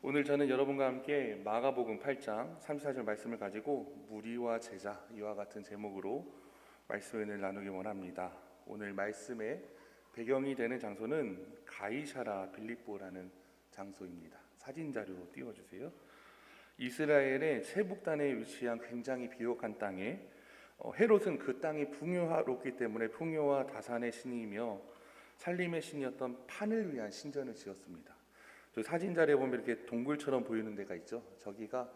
오늘 저는 여러분과 함께 마가복음 8장 34절 말씀을 가지고 무리와 제자 이와 같은 제목으로 말씀을 나누기 원합니다. 오늘 말씀의 배경이 되는 장소는 가이사라 빌립보라는 장소입니다. 사진 자료 띄워주세요. 이스라엘의 최북단에 위치한 굉장히 비옥한 땅에 헤롯은 그 땅이 풍요롭기 때문에 풍요와 다산의 신이며 살림의 신이었던 판을 위한 신전을 지었습니다. 저 사진 자료에 보면 이렇게 동굴처럼 보이는 데가 있죠. 저기가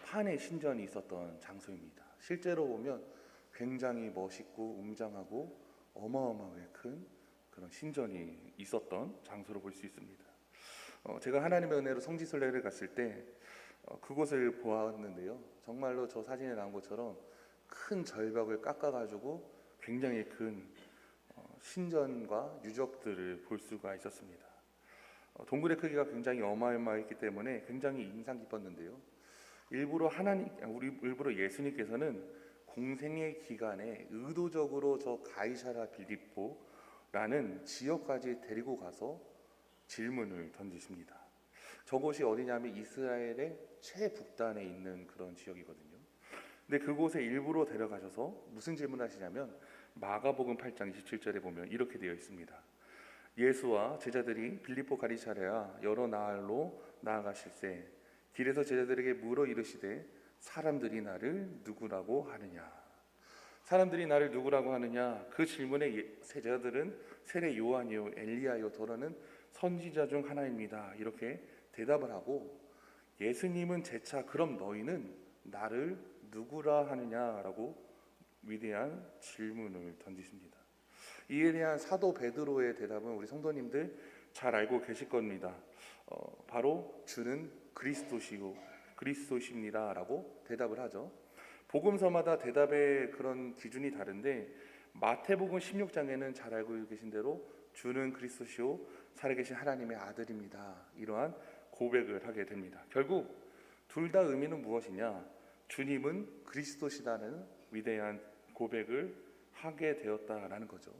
판의 신전이 있었던 장소입니다. 실제로 보면 굉장히 멋있고 웅장하고 어마어마하게 큰 그런 신전이 있었던 장소로 볼 수 있습니다. 제가 하나님의 은혜로 성지순례를 갔을 때 그곳을 보았는데요. 정말로 저 사진에 나온 것처럼 큰 절벽을 깎아가지고 굉장히 큰 신전과 유적들을 볼 수가 있었습니다. 동굴의 크기가 굉장히 어마어마했기 때문에 굉장히 인상 깊었는데요. 일부러 예수님께서는 공생의 기간에 의도적으로 저 가이사라 빌립보라는 지역까지 데리고 가서 질문을 던지십니다. 저곳이 어디냐면 이스라엘의 최북단에 있는 그런 지역이거든요. 근데 그곳에 일부러 데려가셔서 무슨 질문을 하시냐면 마가복음 8장 27절에 보면 이렇게 되어 있습니다. 예수와 제자들이 빌립보 가이사랴 여러 나흘로 나아가실새 길에서 제자들에게 물어 이르시되 사람들이 나를 누구라고 하느냐. 사람들이 나를 누구라고 하느냐. 그 질문에 제자들은 세례 요한이요 엘리야요 더러는 선지자 중 하나입니다. 이렇게 대답을 하고 예수님은 재차 그럼 너희는 나를 누구라 하느냐라고 위대한 질문을 던지십니다. 이에 대한 사도 베드로의 대답은 우리 성도님들 잘 알고 계실 겁니다. 바로 주는 그리스도십니다라고 대답을 하죠. 복음서마다 대답의 그런 기준이 다른데 마태복음 16장에는 잘 알고 계신 대로 주는 그리스도시요 살아계신 하나님의 아들입니다. 이러한 고백을 하게 됩니다. 결국 둘 다 의미는 무엇이냐? 주님은 그리스도시다는 위대한 고백을 하게 되었다라는 거죠.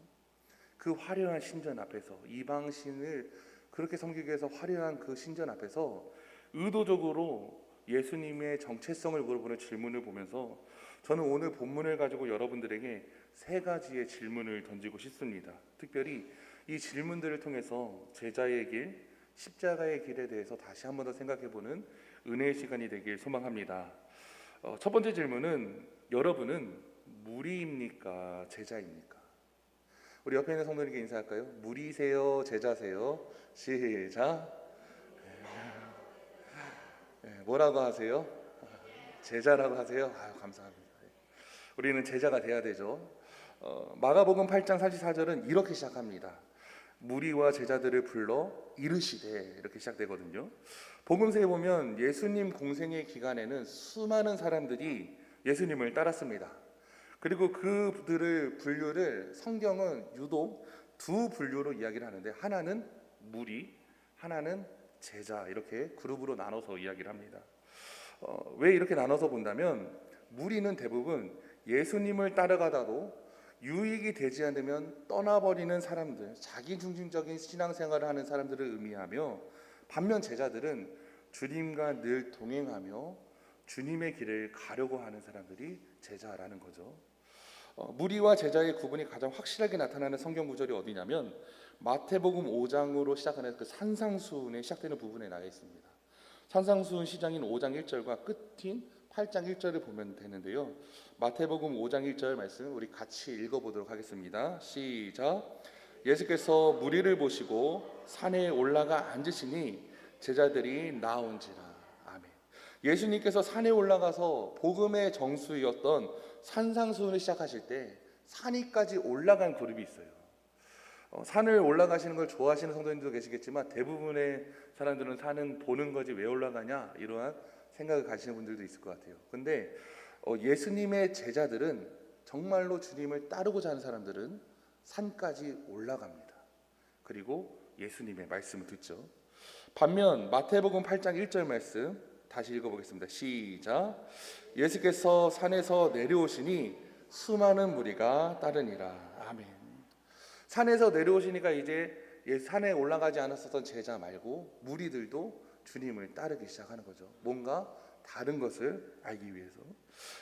그 화려한 신전 앞에서 이방신을 그렇게 섬기기 위해서 화려한 그 신전 앞에서 의도적으로 예수님의 정체성을 물어보는 질문을 보면서 저는 오늘 본문을 가지고 여러분들에게 세 가지의 질문을 던지고 싶습니다. 특별히 이 질문들을 통해서 제자의 길, 십자가의 길에 대해서 다시 한 번 더 생각해보는 은혜의 시간이 되길 소망합니다. 첫 번째 질문은 여러분은 무리입니까? 제자입니까? 우리 옆에 있는 성도님께 인사할까요? 무리세요? 제자세요? 시작. 뭐라고 하세요? 제자라고 하세요? 아유, 감사합니다. 우리는 제자가 돼야 되죠. 마가복음 8장 44절은 이렇게 시작합니다. 무리와 제자들을 불러 이르시되 이렇게 시작되거든요. 복음서에 보면 예수님 공생의 기간에는 수많은 사람들이 예수님을 따랐습니다. 그리고 그들을 분류를 성경은 유독 두 분류로 이야기를 하는데 하나는 무리, 하나는 제자 이렇게 그룹으로 나눠서 이야기를 합니다. 왜 이렇게 나눠서 본다면 무리는 대부분 예수님을 따라가다도 유익이 되지 않으면 떠나버리는 사람들, 자기 중심적인 신앙생활을 하는 사람들을 의미하며 반면 제자들은 주님과 늘 동행하며 주님의 길을 가려고 하는 사람들이 제자라는 거죠. 무리와 제자의 구분이 가장 확실하게 나타나는 성경 구절이 어디냐면 마태복음 5장으로 시작하는 그 산상수훈에 시작되는 부분에 나와 있습니다. 산상수훈 시장인 5장 1절과 끝인 8장 1절을 보면 되는데요. 마태복음 5장 1절 말씀 우리 같이 읽어보도록 하겠습니다. 시작. 예수께서 무리를 보시고 산에 올라가 앉으시니 제자들이 나온지라. 아멘. 예수님께서 산에 올라가서 복음의 정수였던 산상수훈을 시작하실 때 산위까지 올라간 그룹이 있어요. 산을 올라가시는 걸 좋아하시는 성도님들도 계시겠지만 대부분의 사람들은 산은 보는 거지 왜 올라가냐 이러한 생각을 가지시는 분들도 있을 것 같아요. 근데 예수님의 제자들은 정말로 주님을 따르고자 하는 사람들은 산까지 올라갑니다. 그리고 예수님의 말씀을 듣죠. 반면 마태복음 8장 1절 말씀 다시 읽어보겠습니다. 시작. 예수께서 산에서 내려오시니 수많은 무리가 따르니라. 아멘. 산에서 내려오시니까 이제 산에 올라가지 않았었던 제자 말고 무리들도 주님을 따르기 시작하는 거죠. 뭔가 다른 것을 알기 위해서.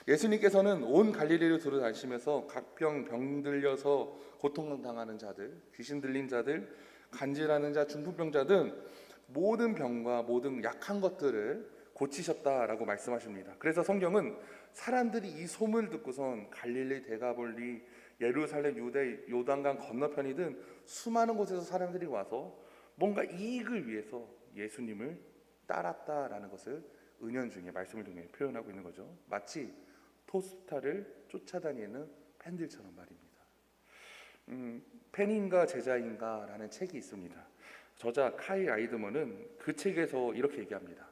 예수님께서는 온 갈릴리를 두루다니시면서 각병 병들려서 고통당하는 자들, 귀신 들린 자들, 간질하는 자, 중풍병자 등 모든 병과 모든 약한 것들을 고치셨다라고 말씀하십니다. 그래서 성경은 사람들이 이 소문을 듣고선 갈릴리, 데가볼리, 예루살렘, 유대, 요단강 건너편이든 수많은 곳에서 사람들이 와서 뭔가 이익을 위해서 예수님을 따랐다라는 것을 은연 중에 말씀을 통해 표현하고 있는 거죠. 마치 토스타를 쫓아다니는 팬들처럼 말입니다. 팬인가 제자인가라는 책이 있습니다. 저자 카이 아이드먼은 그 책에서 이렇게 얘기합니다.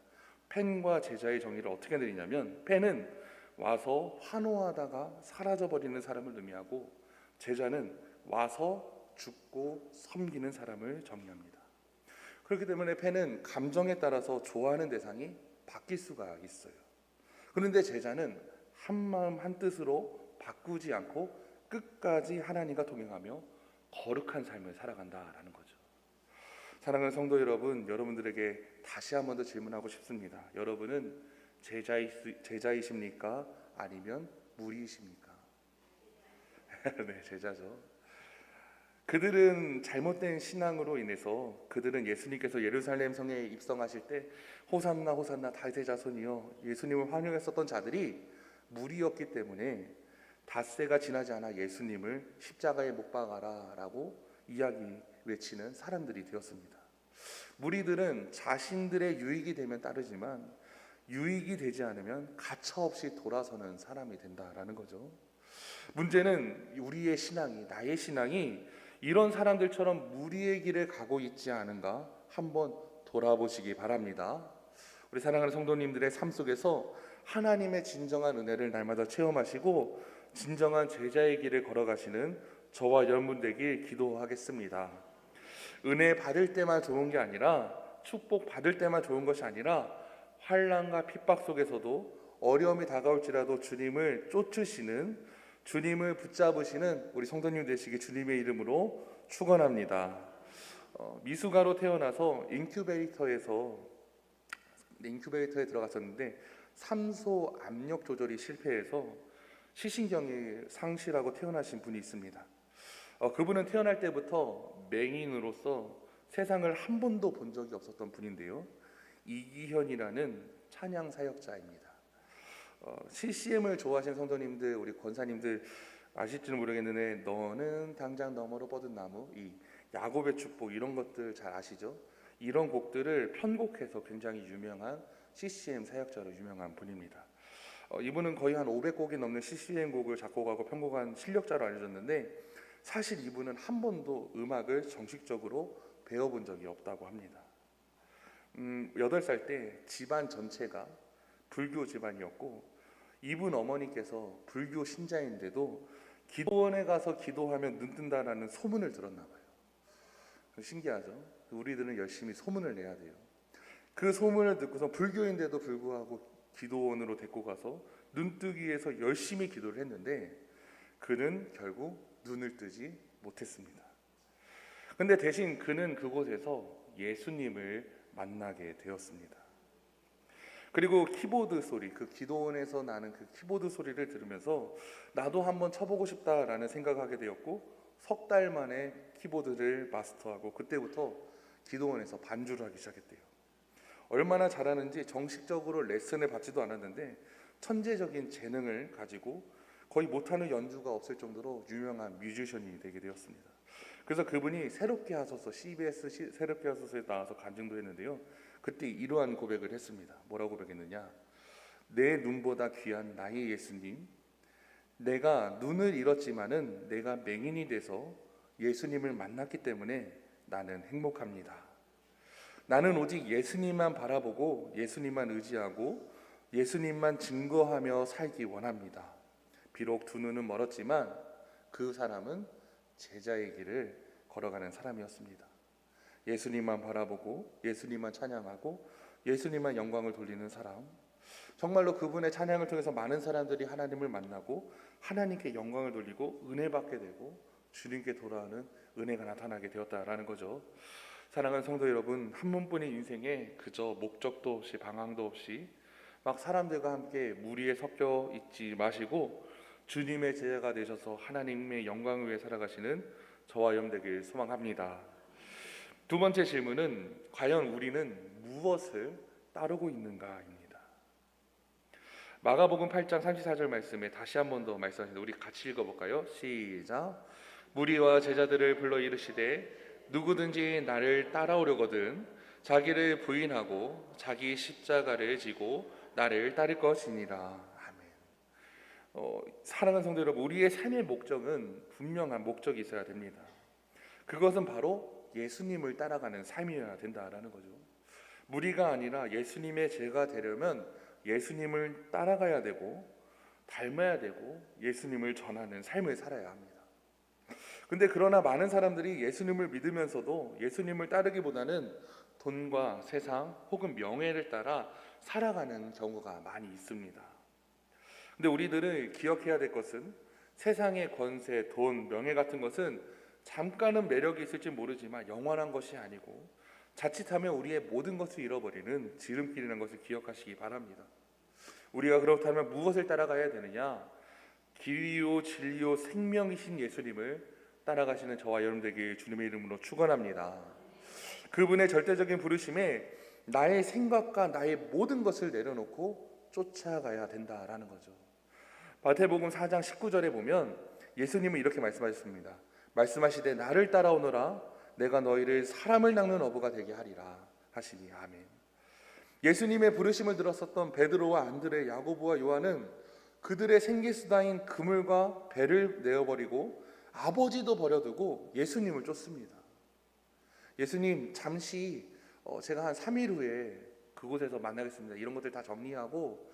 팬과 제자의 정의를 어떻게 내리냐면, 팬은 와서 환호하다가 사라져버리는 사람을 의미하고, 제자는 와서 죽고 섬기는 사람을 정의합니다. 그렇기 때문에 팬은 감정에 따라서 좋아하는 대상이 바뀔 수가 있어요. 그런데 제자는 한 마음 한 뜻으로 바꾸지 않고 끝까지 하나님과 동행하며 거룩한 삶을 살아간다라는 거죠. 사랑하는 성도 여러분, 여러분들에게 다시 한 번 더 질문하고 싶습니다. 여러분은 제자이십니까? 아니면 무리이십니까? 네, 제자죠. 그들은 잘못된 신앙으로 인해서 그들은 예수님께서 예루살렘 성에 입성하실 때 호산나 호산나 다윗의 자손이여 예수님을 환영했었던 자들이 무리였기 때문에 닷새가 지나지 않아 예수님을 십자가에 못 박아라 라고 이야기 외치는 사람들이 되었습니다. 무리들은 자신들의 유익이 되면 따르지만 유익이 되지 않으면 가차없이 돌아서는 사람이 된다라는 거죠. 문제는 우리의 신앙이, 나의 신앙이 이런 사람들처럼 무리의 길을 가고 있지 않은가 한번 돌아보시기 바랍니다. 우리 사랑하는 성도님들의 삶 속에서 하나님의 진정한 은혜를 날마다 체험하시고 진정한 제자의 길을 걸어가시는 저와 여러분 되길 기도하겠습니다. 은혜 받을 때만 좋은 게 아니라, 축복 받을 때만 좋은 것이 아니라 환난과 핍박 속에서도 어려움이 다가올지라도 주님을 쫓으시는, 주님을 붙잡으시는 우리 성도님 되시기 주님의 이름으로 축원합니다. 미숙아로 태어나서 인큐베이터에 들어갔었는데 산소 압력 조절이 실패해서 시신경이 상실하고 태어나신 분이 있습니다. 그분은 태어날 때부터 맹인으로서 세상을 한 번도 본 적이 없었던 분인데요. 이기현이라는 찬양 사역자입니다. CCM을 좋아하시는 성도님들, 우리 권사님들 아실지는 모르겠는데 너는 당장 너머로 뻗은 나무, 이 야곱의 축복 이런 것들 잘 아시죠? 이런 곡들을 편곡해서 굉장히 유명한 CCM 사역자로 유명한 분입니다. 이분은 거의 한 500곡이 넘는 CCM 곡을 작곡하고 편곡한 실력자로 알려졌는데 사실 이분은 한 번도 음악을 정식적으로 배워본 적이 없다고 합니다. 8살 때 집안 전체가 불교 집안이었고 이분 어머니께서 불교 신자인데도 기도원에 가서 기도하면 눈 뜬다라는 소문을 들었나 봐요. 신기하죠? 우리들은 열심히 소문을 내야 돼요. 그 소문을 듣고서 불교인데도 불구하고 기도원으로 데리고 가서 눈 뜨기 위해서 열심히 기도를 했는데 그는 결국 눈을 뜨지 못했습니다. 근데 대신 그는 그곳에서 예수님을 만나게 되었습니다. 그리고 키보드 소리, 그 기도원에서 나는 그 키보드 소리를 들으면서 나도 한번 쳐보고 싶다라는 생각하게 되었고 석 달 만에 키보드를 마스터하고 그때부터 기도원에서 반주를 하기 시작했대요. 얼마나 잘하는지 정식적으로 레슨을 받지도 않았는데 천재적인 재능을 가지고 거의 못하는 연주가 없을 정도로 유명한 뮤지션이 되게 되었습니다. 그래서 그분이 새롭게 하소서, CBS 새롭게 하소서에 나와서 간증도 했는데요. 그때 이러한 고백을 했습니다. 뭐라고 고백했느냐? 내 눈보다 귀한 나의 예수님, 내가 눈을 잃었지만은 내가 맹인이 돼서 예수님을 만났기 때문에 나는 행복합니다. 나는 오직 예수님만 바라보고 예수님만 의지하고 예수님만 증거하며 살기 원합니다. 비록 두 눈은 멀었지만 그 사람은 제자의 길을 걸어가는 사람이었습니다. 예수님만 바라보고 예수님만 찬양하고 예수님만 영광을 돌리는 사람. 정말로 그분의 찬양을 통해서 많은 사람들이 하나님을 만나고 하나님께 영광을 돌리고 은혜 받게 되고 주님께 돌아오는 은혜가 나타나게 되었다라는 거죠. 사랑하는 성도 여러분, 한 번뿐인 인생에 그저 목적도 없이 방황도 없이 막 사람들과 함께 무리에 섞여 있지 마시고 주님의 제자가 되셔서 하나님의 영광을 위해 살아가시는 저와 여러분 되길 소망합니다. 두 번째 질문은 과연 우리는 무엇을 따르고 있는가입니다. 마가복음 8장 34절 말씀에 다시 한 번 더 말씀하시는데 우리 같이 읽어볼까요? 시작. 무리와 제자들을 불러 이르시되 누구든지 나를 따라오려거든 자기를 부인하고 자기 십자가를 지고 나를 따를 것이니라. 아멘. 사랑하는 성도 여러분, 우리의 삶의 목적은 분명한 목적이 있어야 됩니다. 그것은 바로 예수님을 따라가는 삶이어야 된다라는 거죠. 무리가 아니라 예수님의 제가 되려면 예수님을 따라가야 되고 닮아야 되고 예수님을 전하는 삶을 살아야 합니다. 근데 그러나 많은 사람들이 예수님을 믿으면서도 예수님을 따르기보다는 돈과 세상 혹은 명예를 따라 살아가는 경우가 많이 있습니다. 근데 우리들은 기억해야 될 것은 세상의 권세, 돈, 명예 같은 것은 잠깐은 매력이 있을지 모르지만 영원한 것이 아니고 자칫하면 우리의 모든 것을 잃어버리는 지름길이라는 것을 기억하시기 바랍니다. 우리가 그렇다면 무엇을 따라가야 되느냐? 길이요 진리요 생명이신 예수님을 따라가시는 저와 여러분 되길 주님의 이름으로 축원합니다. 그분의 절대적인 부르심에 나의 생각과 나의 모든 것을 내려놓고 쫓아가야 된다라는 거죠. 마태복음 4장 19절에 보면 예수님은 이렇게 말씀하셨습니다. 말씀하시되 나를 따라오너라 내가 너희를 사람을 낚는 어부가 되게 하리라 하시니. 아멘. 예수님의 부르심을 들었었던 베드로와 안드레, 야고보와 요한은 그들의 생기수다인 그물과 배를 내어버리고 아버지도 버려두고 예수님을 쫓습니다. 예수님 잠시 제가 한 3일 후에 그곳에서 만나겠습니다. 이런 것들 다 정리하고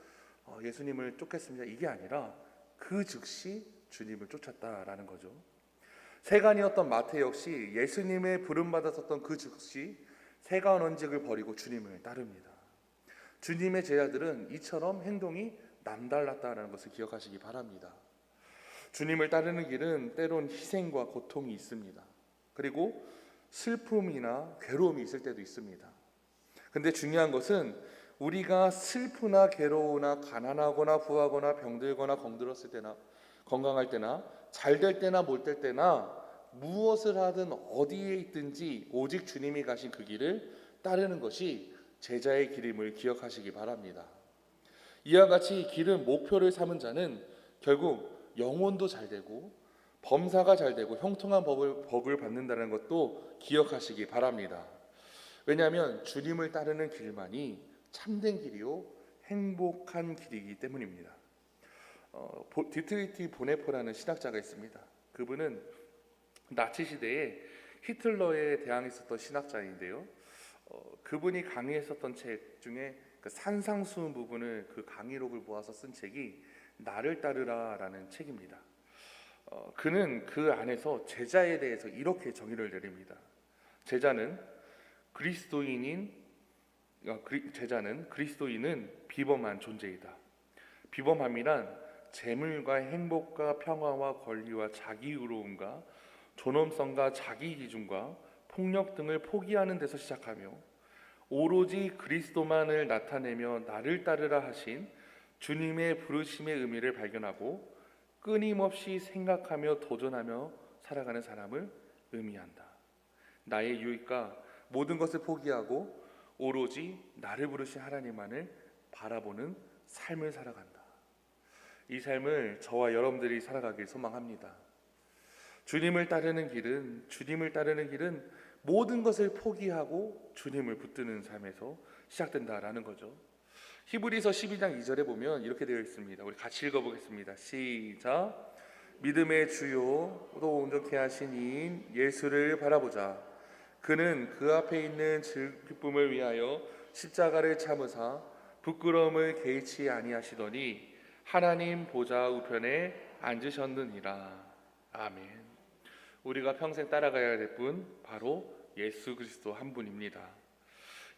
예수님을 쫓겠습니다. 이게 아니라 그 즉시 주님을 쫓았다라는 거죠. 세간이었던 마태 역시 예수님의 부름받았었던 그 즉시 세간원직을 버리고 주님을 따릅니다. 주님의 제자들은 이처럼 행동이 남달랐다는 것을 기억하시기 바랍니다. 주님을 따르는 길은 때론 희생과 고통이 있습니다. 그리고 슬픔이나 괴로움이 있을 때도 있습니다. 근데 중요한 것은 우리가 슬프나 괴로우나 가난하거나 부하거나 병들거나 병들었을 때나 건강할 때나 잘 될 때나 못 될 때나 무엇을 하든 어디에 있든지 오직 주님이 가신 그 길을 따르는 것이 제자의 길임을 기억하시기 바랍니다. 이와 같이 길은 목표를 삼은 자는 결국 영혼도 잘 되고 범사가 잘 되고 형통한 법을 받는다는 것도 기억하시기 바랍니다. 왜냐하면 주님을 따르는 길만이 참된 길이요 행복한 길이기 때문입니다. 디트리히 보네포라는 신학자가 있습니다. 그분은 나치 시대에 히틀러에 대항했었던 신학자인데요. 그분이 강의했었던 책 중에 그 산상수훈 부분을 그 강의록을 모아서 쓴 책이 나를 따르라라는 책입니다. 그는 그 안에서 제자에 대해서 이렇게 정의를 내립니다. 제자는 그리스도인은 비범한 존재이다. 비범함이란 재물과 행복과 평화와 권리와 자기의로움과 존엄성과 자기 기준과 폭력 등을 포기하는 데서 시작하며 오로지 그리스도만을 나타내며 나를 따르라 하신 주님의 부르심의 의미를 발견하고 끊임없이 생각하며 도전하며 살아가는 사람을 의미한다. 나의 유익과 모든 것을 포기하고 오로지 나를 부르신 하나님만을 바라보는 삶을 살아간다. 이 삶을 저와 여러분들이 살아가길 소망합니다. 주님을 따르는 길은 모든 것을 포기하고 주님을 붙드는 삶에서 시작된다라는 거죠. 히브리서 12장 2절에 보면 이렇게 되어 있습니다. 우리 같이 읽어보겠습니다. 시작. 믿음의 주요 또 온전케 하신 이인 예수를 바라보자. 그는 그 앞에 있는 기쁨을 위하여 십자가를 참으사 부끄러움을 개의치 아니하시더니 하나님 보좌 우편에 앉으셨느니라. 아멘. 우리가 평생 따라가야 될 분 바로 예수 그리스도 한 분입니다.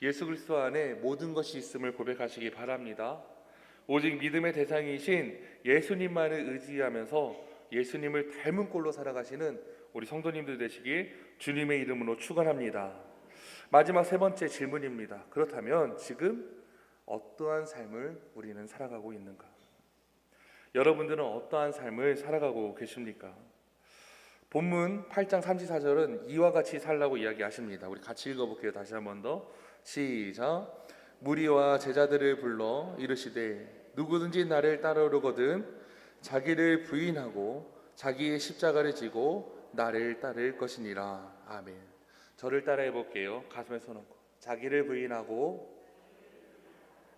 예수 그리스도 안에 모든 것이 있음을 고백하시기 바랍니다. 오직 믿음의 대상이신 예수님만을 의지하면서 예수님을 닮은 꼴로 살아가시는 우리 성도님들 되시길 주님의 이름으로 축원합니다. 마지막 세 번째 질문입니다. 그렇다면 지금 어떠한 삶을 우리는 살아가고 있는가? 여러분들은 어떠한 삶을 살아가고 계십니까? 본문 8장 34절은 이와 같이 살라고 이야기하십니다. 우리 같이 읽어볼게요. 다시 한 번 더. 시작. 무리와 제자들을 불러 이르시되 누구든지 나를 따르려거든 자기를 부인하고 자기의 십자가를 지고 나를 따를 것이니라. 아멘. 저를 따라해 볼게요. 가슴에 손 얹고 자기를 부인하고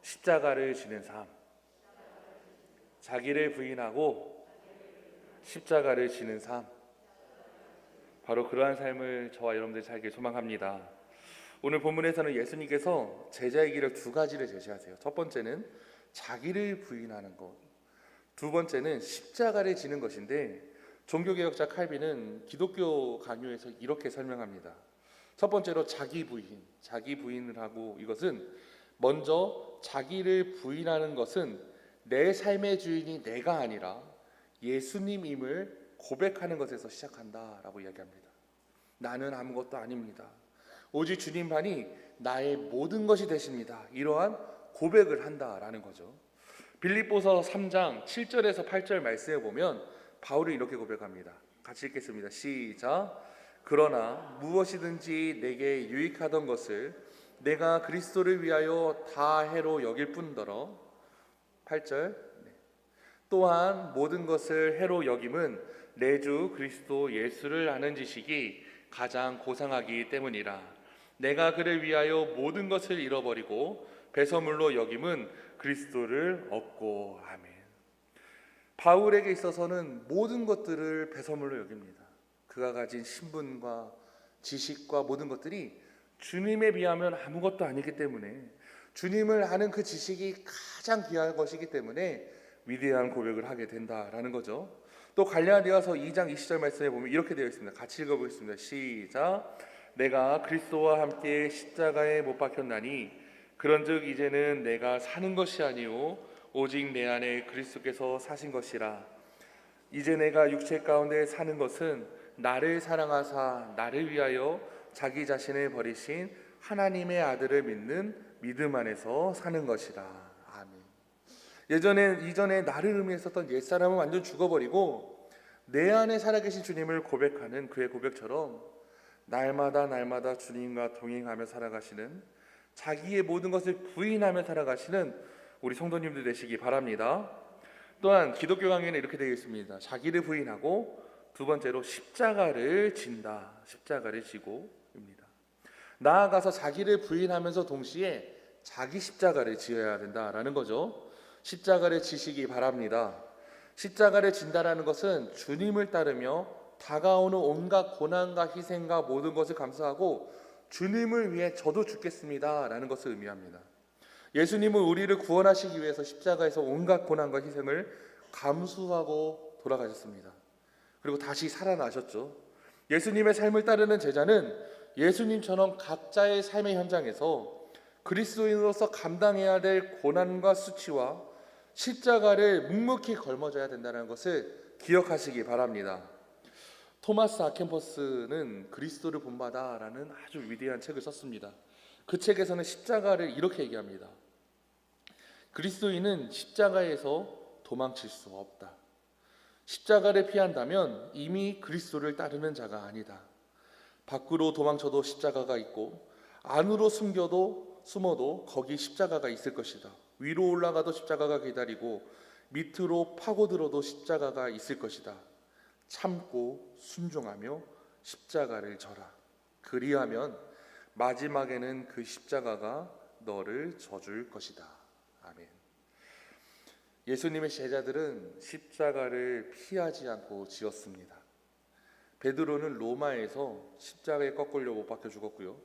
십자가를 지는 삶. 자기를 부인하고 십자가를 지는 삶. 바로 그러한 삶을 저와 여러분들 살길 소망합니다. 오늘 본문에서는 예수님께서 제자의 길을 두 가지를 제시하세요. 첫 번째는 자기를 부인하는 것, 두 번째는 십자가를 지는 것인데, 종교개혁자 칼빈은 기독교 강요에서 이렇게 설명합니다. 첫 번째로 자기 부인을 하고, 이것은 먼저 자기를 부인하는 것은 내 삶의 주인이 내가 아니라 예수님임을 고백하는 것에서 시작한다라고 이야기합니다. 나는 아무것도 아닙니다. 오직 주님만이 나의 모든 것이 되십니다. 이러한 고백을 한다라는 거죠. 빌립보서 3장 7절에서 8절 말씀에 보면 바울이 이렇게 고백합니다. 같이 읽겠습니다. 시작. 그러나 무엇이든지 내게 유익하던 것을 내가 그리스도를 위하여 다 해로 여길 뿐더러 8절 또한 모든 것을 해로 여김은 내 주 그리스도 예수를 아는 지식이 가장 고상하기 때문이라. 내가 그를 위하여 모든 것을 잃어버리고 배설물로 여김은 그리스도를 얻고. 아멘. 바울에게 있어서는 모든 것들을 배설물로 여깁니다. 그가 가진 신분과 지식과 모든 것들이 주님에 비하면 아무것도 아니기 때문에, 주님을 아는 그 지식이 가장 귀한 것이기 때문에 위대한 고백을 하게 된다라는 거죠. 또 갈라디아서 2장 20절 말씀에 보면 이렇게 되어 있습니다. 같이 읽어보겠습니다. 시작. 내가 그리스도와 함께 십자가에 못 박혔나니 그런즉 이제는 내가 사는 것이 아니요 오직 내 안에 그리스도께서 사신 것이라. 이제 내가 육체 가운데 사는 것은 나를 사랑하사 나를 위하여 자기 자신을 버리신 하나님의 아들을 믿는 믿음 안에서 사는 것이라. 이전에 나를 의미했었던 옛사람은 완전 죽어버리고 내 안에 살아계신 주님을 고백하는 그의 고백처럼 날마다 주님과 동행하며 살아가시는, 자기의 모든 것을 부인하며 살아가시는 우리 성도님들 되시기 바랍니다. 또한 기독교 강의는 이렇게 되어 있습니다. 자기를 부인하고 두 번째로 십자가를 진다. 십자가를 지고입니다. 나아가서 자기를 부인하면서 동시에 자기 십자가를 지어야 된다라는 거죠. 십자가를 지시기 바랍니다. 십자가를 진다라는 것은 주님을 따르며 다가오는 온갖 고난과 희생과 모든 것을 감수하고 주님을 위해 저도 죽겠습니다 라는 것을 의미합니다. 예수님은 우리를 구원하시기 위해서 십자가에서 온갖 고난과 희생을 감수하고 돌아가셨습니다. 그리고 다시 살아나셨죠. 예수님의 삶을 따르는 제자는 예수님처럼 각자의 삶의 현장에서 그리스도인으로서 감당해야 될 고난과 수치와 십자가를 묵묵히 걸머져야 된다는 것을 기억하시기 바랍니다. 토마스 아켄퍼스는 그리스도를 본받아라는 아주 위대한 책을 썼습니다. 그 책에서는 십자가를 이렇게 얘기합니다. 그리스도인은 십자가에서 도망칠 수 없다. 십자가를 피한다면 이미 그리스도를 따르는 자가 아니다. 밖으로 도망쳐도 십자가가 있고 안으로 숨어도 거기 십자가가 있을 것이다. 위로 올라가도 십자가가 기다리고 밑으로 파고들어도 십자가가 있을 것이다. 참고 순종하며 십자가를 져라. 그리하면 마지막에는 그 십자가가 너를 져줄 것이다. 아멘. 예수님의 제자들은 십자가를 피하지 않고 지었습니다. 베드로는 로마에서 십자가에 꺾으려 못 박혀 죽었고요.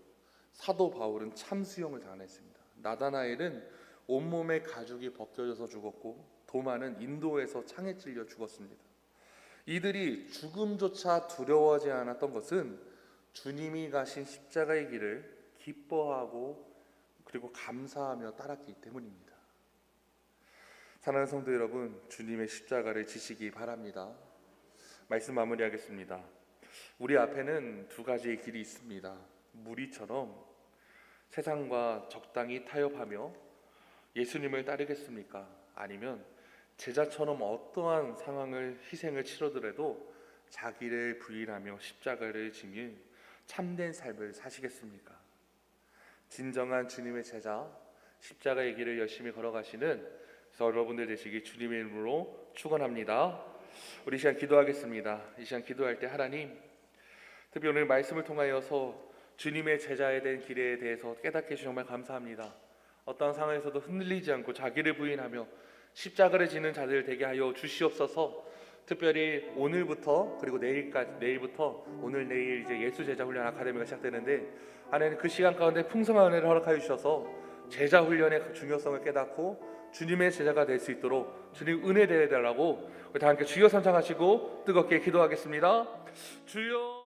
사도 바울은 참수형을 당했습니다. 나다나엘은 온몸의 가죽이 벗겨져서 죽었고, 도마는 인도에서 창에 찔려 죽었습니다. 이들이 죽음조차 두려워하지 않았던 것은 주님이 가신 십자가의 길을 기뻐하고 그리고 감사하며 따랐기 때문입니다. 사랑하는 성도 여러분, 주님의 십자가를 지시기 바랍니다. 말씀 마무리하겠습니다. 우리 앞에는 두 가지의 길이 있습니다. 무리처럼 세상과 적당히 타협하며 예수님을 따르겠습니까? 아니면 제자처럼 어떠한 상황을 희생을 치르더라도 자기를 부인하며 십자가를 지닌 참된 삶을 사시겠습니까? 진정한 주님의 제자, 십자가의 길을 열심히 걸어가시는 여러분들 되시기 주님의 이름으로 축원합니다. 우리 이 시간 기도하겠습니다. 이 시간 기도할 때 하나님, 특히 오늘 말씀을 통하여서 주님의 제자에 대한 길에 대해서 깨닫게 해주셔서 정말 감사합니다. 어떤 상황에서도 흔들리지 않고 자기를 부인하며 십자가를 지는 자들 되게 하여 주시옵소서. 특별히 오늘부터 그리고 내일부터 오늘 내일 이제 예수 제자 훈련 아카데미가 시작되는데 하나님 그 시간 가운데 풍성한 은혜를 허락하여 주셔서 제자 훈련의 중요성을 깨닫고 주님의 제자가 될 수 있도록 주님 은혜 되어달라고 우리 다 함께 주여 선창하시고 뜨겁게 기도하겠습니다. 주여.